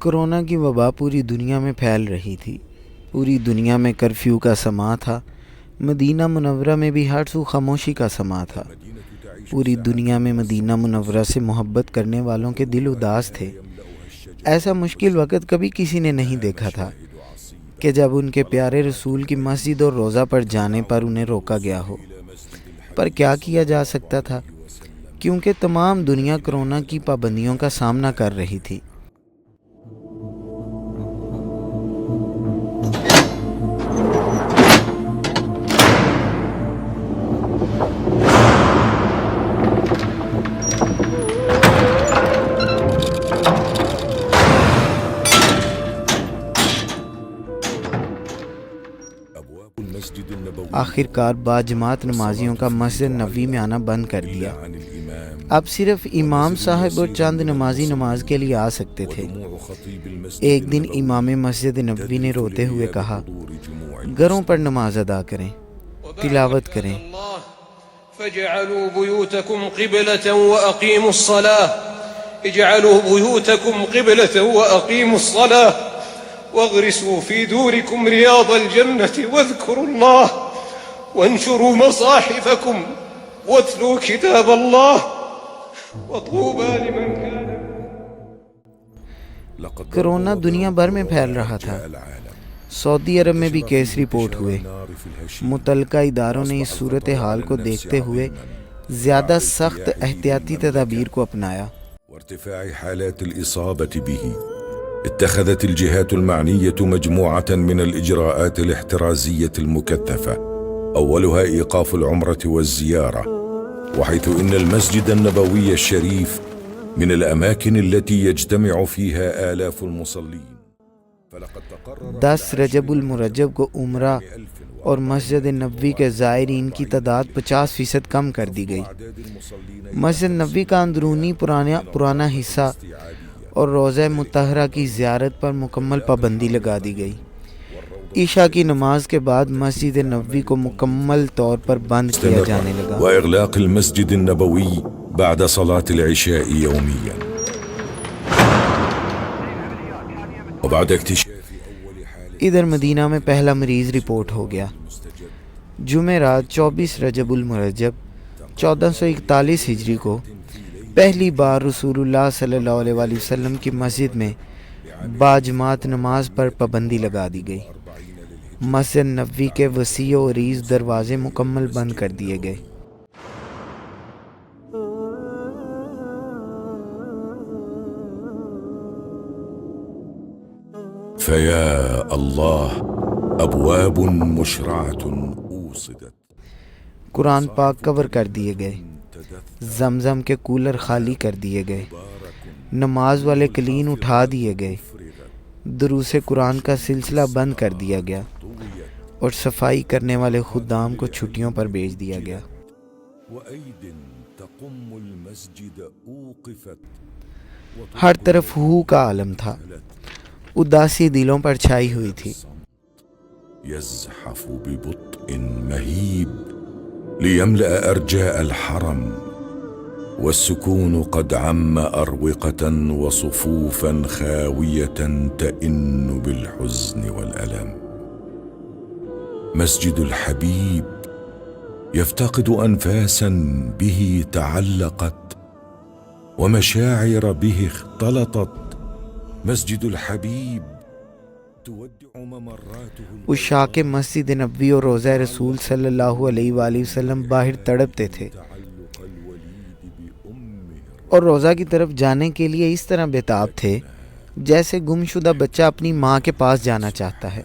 Corona کی وبا پوری دنیا میں پھیل رہی تھی۔ پوری دنیا میں کرفیو کا سماں تھا۔ مدینہ منورہ میں بھی ہر سو خاموشی کا سماں تھا۔ پوری دنیا میں مدینہ منورہ سے محبت کرنے والوں کے دل اداس تھے۔ ایسا مشکل وقت کبھی کسی نے نہیں دیکھا تھا کہ جب ان کے پیارے رسول کی مسجد اور روضہ پر جانے پر انہیں روکا گیا ہو۔ پر کیا کیا جا سکتا تھا، کیونکہ تمام دنیا کورونا کی پابندیوں کا سامنا کر رہی تھی۔ آخر کار باجماعت نمازیوں کا مسجد نبوی میں آنا بند کر دیا۔ اب صرف امام صاحب اور چند نمازی نماز کے لیے آ سکتے تھے۔ ایک دن امام مسجد نبوی نے روتے ہوئے کہا، گھروں پر نماز ادا کریں، تلاوت کریں۔ فَاجْعَلُوا بُيُوتَكُمْ قِبْلَةً وَأَقِيمُوا الصَّلَاةَ اجْعَلُوا بُيُوتَكُمْ قِبْلَةً وَأَقِيمُوا الصَّلَاةَ واغرسوا في دوركم رياض الجنة واذكروا الله وانشروا مصاحفكم واتلوا كتاب الله وطوبى لمن كان۔ کورونا دنیا بھر میں پھیل رہا تھا۔ سعودی عرب میں بھی کیس رپورٹ ہوئے۔ متعلقہ اداروں نے اس صورتحال کو دیکھتے ہوئے زیادہ سخت احتیاطی تدابیر کو اپنایا۔ وارتفاع حالات الإصابة به اتخذت الجهات المعنية مجموعة من الإجراءات الاحترازية المكثفة، أولها إيقاف العمرة والزيارة، وحيث إن المسجد النبوي الشريف من الأماكن التي يجتمع فيها آلاف المصلين، فلقد تقرر 10 رجب المرجب کو عمرہ اور مسجد نبوی کے زائرین کی تعداد 50% کم کر دی گئی۔ مسجد نبوی کا اندرونی پرانا حصہ اور روضہ مطہرہ کی زیارت پر مکمل پابندی لگا دی گئی۔ عشاء کی نماز کے بعد مسجد نبوی کو مکمل طور پر بند کیا جانے لگا۔ وإغلاق المسجد النبوي بعد صلاة العشاء يوميا، وبعد اكتشاف ادھر مدینہ میں پہلا مریض رپورٹ ہو گیا۔ جمعرات 24 رجب المرجب 1441 ہجری کو پہلی بار رسول اللہ صلی اللہ علیہ وآلہ وسلم کی مسجد میں باجماعت نماز پر پابندی لگا دی گئی۔ مسجد نبوی کے وسیع و عریض دروازے مکمل بند کر دیے گئے۔ فيا الله ابواب مشرعة اوصدت، قرآن پاک کور کر دیے گئے، زمزم کے کولر خالی کر دیے گئے، نماز والے کلین اٹھا دیے گئے، دروس قرآن کا سلسلہ بند کر دیا گیا اور صفائی کرنے والے خدام کو چھٹیوں پر بھیج دیا گیا۔ وأيد تقم المسجد اوقفت، ہر طرف ہو کا عالم تھا، اداسی دلوں پر چھائی ہوئی تھی۔ يزحف ببطء مهيب ليملأ أرجاء الحرم، والسكون قد عم أروقة وصفوفا خاوية تئن بالحزن والألم. مسجد الحبيب يفتقد أنفاسا به تعلقت ومشاعر به اختلطت. مسجد الحبيب تودع ممراته. عشاق مسجد نبوی اور روضہ رسول صلی اللہ علیہ وآلہ وسلم باہر تڑپتے تھے اور روضہ کی طرف جانے کے لیے اس طرح بےتاب تھے جیسے گمشدہ بچہ اپنی ماں کے پاس جانا چاہتا ہے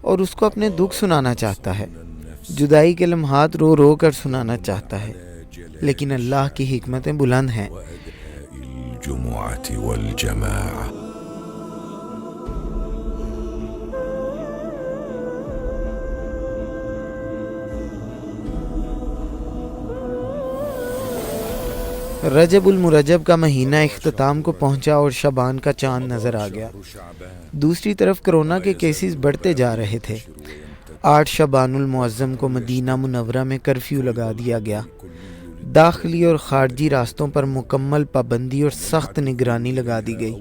اور اس کو اپنے دکھ سنانا چاہتا ہے، جدائی کے لمحات رو رو کر سنانا چاہتا ہے، لیکن اللہ کی حکمتیں بلند ہیں۔ الجمعة والجماعة رجب المرجب کا مہینہ اختتام کو پہنچا اور شعبان کا چاند نظر آ گیا۔ دوسری طرف کرونا کے کیسز بڑھتے جا رہے تھے۔ 8 شعبان المعظم کو مدینہ منورہ میں کرفیو لگا دیا گیا۔ داخلی اور خارجی راستوں پر مکمل پابندی اور سخت نگرانی لگا دی گئی۔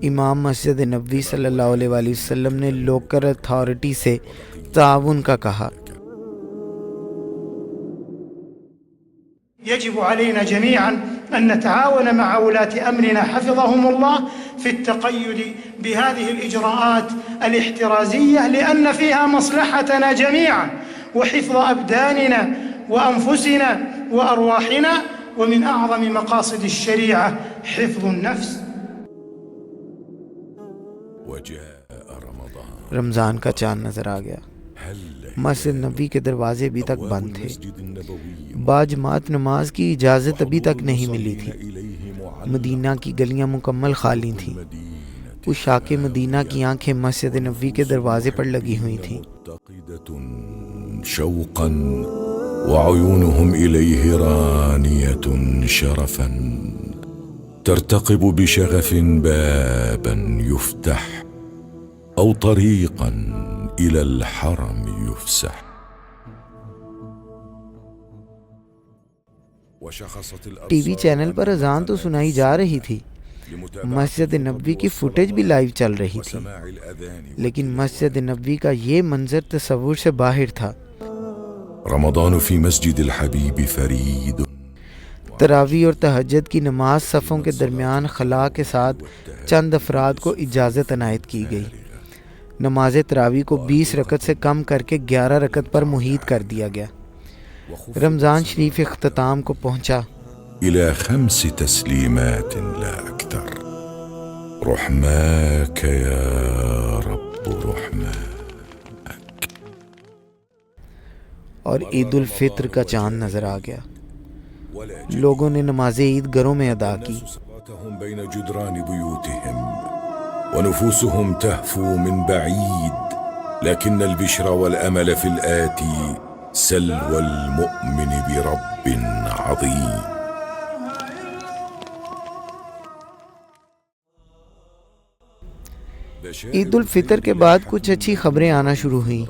امام مسجد نبوی صلی اللہ علیہ وآلہ وسلم نے لوکل اتھارٹی سے تعاون کا کہا۔ يجب علينا جميعا أن نتعاون مع ولاة أمرنا حفظهم الله في التقيد بهذه الإجراءات الاحترازية لأن فيها مصلحتنا جميعا وحفظ أبداننا وأنفسنا وأرواحنا، ومن أعظم مقاصد الشريعة حفظ النفس۔ رمضان کا چاند نظر آ گیا۔ مسجد نبوی کے دروازے ابھی تک بند تھے۔ باجماعت نماز کی اجازت ابھی تک نہیں ملی تھی۔ مدینہ کی گلیاں مکمل خالی تھیں۔ عشاق مدینہ کی آنکھیں مسجد نبوی کے دروازے پر لگی ہوئی تھیں۔ شوقا وعيونهم إليه رانية شرفا ترتقب بشغف بابا يفتح أو طريقا إلى الحرم يفسح۔ ٹی وی چینل پر اذان تو سنائی جا رہی تھی، مسجد نبوی کی فوٹیج بھی لائیو چل رہی تھی، لیکن مسجد نبوی کا یہ منظر تصور سے باہر تھا۔ رمضان في مسجد الحبيب فريد۔ تراویح اور تہجد کی نماز صفوں کے درمیان خلا کے ساتھ چند افراد کو اجازت عنایت کی گئی۔ نماز تراویح کو 20 رکعت سے کم کر کے 11 رکعت پر محیط کر دیا گیا۔ رمضان شریف اختتام کو پہنچا۔ إلى 5 تسليمات لا أكثر، رحماك يا رب رحماك۔ اور عید الفطر کا چاند نظر آ گیا۔ لوگوں نے نماز عید گھروں میں ادا کی۔ بين جدران بيوتهم ونفوسهم تهفو من بعيد، لكن البشرى والأمل في الآتي سلوى المؤمن برب عظيم۔ عید الفطر کے بعد کچھ اچھی خبریں آنا شروع ہوئیں۔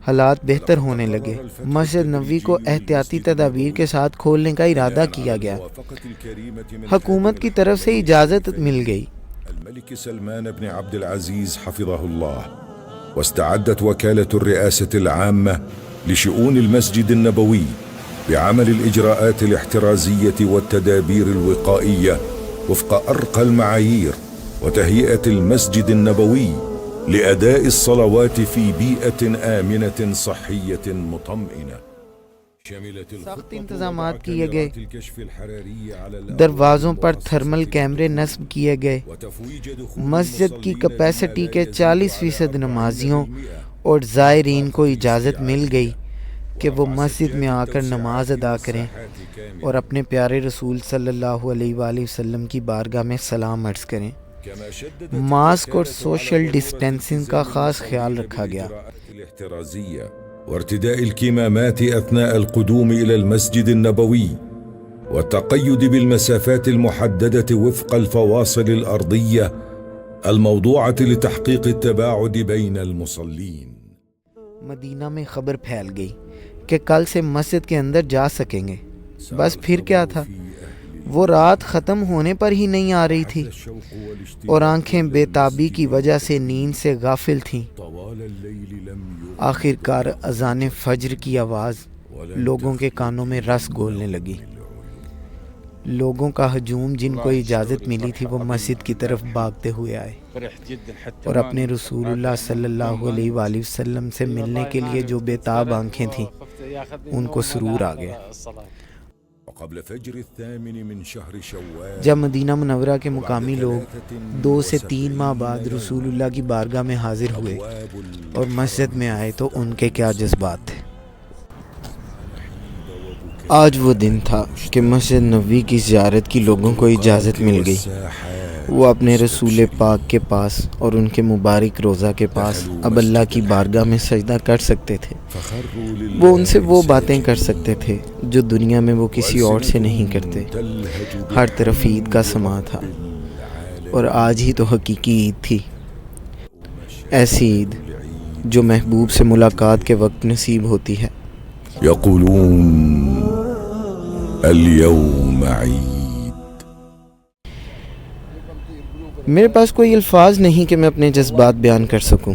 حالات بہتر ہونے لگے۔ مسجد نبوی کو احتیاطی تدابیر کے ساتھ کھولنے کا ارادہ کیا گیا۔ حکومت کی طرف سے اجازت مل گئی۔ الملك سلمان بن عبد العزيز حفظه الله، واستعدت وكالة الرئاسة العامة لشؤون المسجد النبوي بعمل الإجراءات الاحترازية والتدابير الوقائية وفق أرقى المعايير، وتهيئة المسجد النبوي لأداء الصلوات في بيئة آمنة صحية مطمئنة۔ سخت انتظامات کیے گئے۔ دروازوں پر تھرمل کیمرے نصب کیے گئے۔ مسجد کی کیپیسٹی کے 40% نمازیوں اور زائرین کو اجازت مل گئی کہ وہ مسجد میں آ کر نماز ادا کریں اور اپنے پیارے رسول صلی اللہ علیہ وآلہ وسلم کی بارگاہ میں سلام عرض کریں۔ ماسک اور سوشل ڈسٹینسنگ کا خاص خیال رکھا گیا۔ وارتداء الكمامات أثناء القدوم إلى المسجد النبوي، والتقيد بالمسافات المحددة وفق الفواصل الأرضية الموضوعة لتحقيق التباعد بين المصلين۔ مدینہ میں خبر پھیل گئی کہ کل سے مسجد کے اندر جا سکیں گے۔ بس پھر کیا تھا، وہ رات ختم ہونے پر ہی نہیں آ رہی تھی اور آنکھیں بے تابی کی وجہ سے نیند سے غافل تھیں۔ آخر کار اذان فجر کی آواز لوگوں کے کانوں میں رس گھولنے لگی۔ لوگوں کا ہجوم جن کو اجازت ملی تھی وہ مسجد کی طرف بھاگتے ہوئے آئے اور اپنے رسول اللہ صلی اللہ علیہ وآلہ وسلم سے ملنے کے لیے جو بے تاب آنکھیں تھیں ان کو سرور آ گیا۔ قبل فجر الثامن من شهر شوال جب مدینہ منورہ کے مقامی لوگ 2 سے 3 ماہ بعد رسول اللہ کی بارگاہ میں حاضر ہوئے اور مسجد میں آئے تو ان کے کیا جذبات تھے۔ آج وہ دن تھا کہ مسجد نبوی کی زیارت کی لوگوں کو اجازت مل گئی۔ وہ اپنے رسول پاک کے پاس اور ان کے مبارک روضہ کے پاس اب اللہ کی بارگاہ میں سجدہ کر سکتے تھے۔ وہ ان سے وہ باتیں کر سکتے تھے جو دنیا میں وہ کسی اور سے نہیں کرتے۔ ہر طرف عید کا سما تھا اور آج ہی تو حقیقی عید تھی، ایسی عید جو محبوب سے ملاقات کے وقت نصیب ہوتی ہے۔ يقولون اليوم عيد۔ میرے پاس کوئی الفاظ نہیں کہ میں اپنے جذبات بیان کر سکوں۔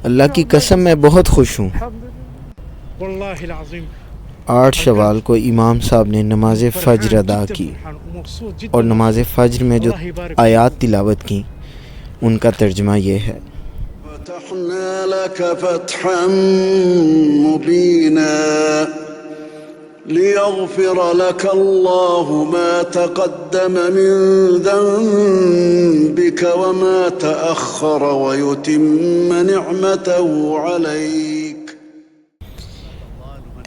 اللہ کی قسم میں بہت خوش ہوں۔ 8 شوال کو امام صاحب نے نماز فجر ادا کی اور نماز فجر میں جو آیات تلاوت کی ان کا ترجمہ یہ ہے: فتحنا لك فتحا مبينا ليغفر لك الله ما تقدم من ذنبك وما تأخر ويتم نعمته عليك۔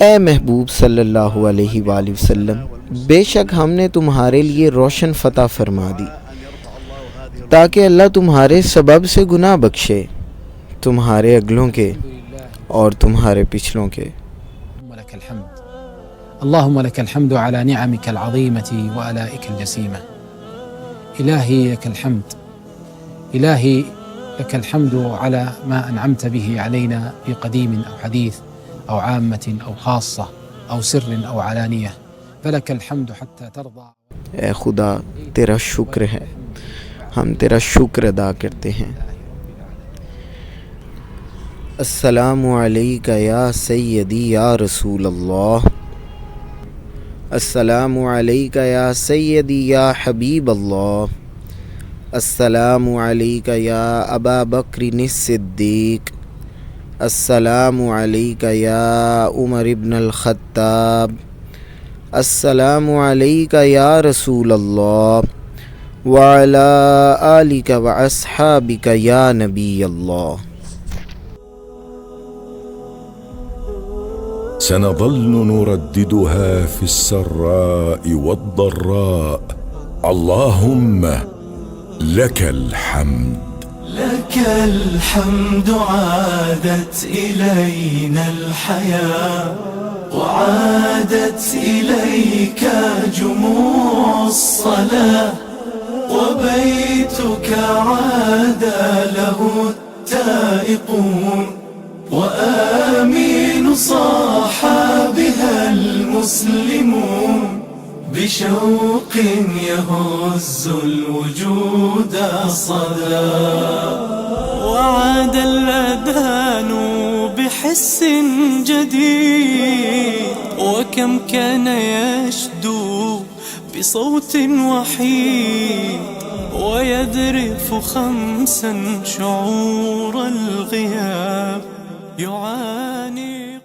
اے محبوب صلی اللہ علیہ وآلہ وسلم، بے شک ہم نے تمہارے لیے روشن فتح فرما دی تاکہ اللہ تمہارے سبب سے گناہ بخشے، تمہارے اگلوں کے اور تمہارے پچھلوں کے۔ لك الحمد اللهم لك الحمد على نعمك العظيمة وآلائك الجسيمة. إلهي لك الحمد، إلهي لك الحمد على ما أنعمت به علينا في قديم أو حديث أو عامة أو خاصة أو سر أو علانية، فلك الحمد حتى ترضى۔ اے خدا تیرا شکر ہے، ہم تیرا شکر ادا کرتے ہیں۔ السلام علیکہ یا سیدی یا رسول اللہ، السلام علیکہ یا سیدی یا حبیب اللہ، السلام علیکہ یا ابا بکر الصدیق، السلام علیکہ یا عمر ابن الخطاب، السلام علیکہ یا رسول اللہ وعلی آلک واصحابک یا نبی اللہ۔ سنظل نرددها في السراء والضراء اللهم لك الحمد، لك الحمد عادت إلينا الحياة وعادت إليك جموع الصلاة وبيتك عاد له التائقون وآمين صاح بها المسلمون بشوق يهز الوجود صدى وعاد الأذان بحس جديد وكم كان يشدو بصوت وحيد ويذرف خمسا شعور الغياب يعاني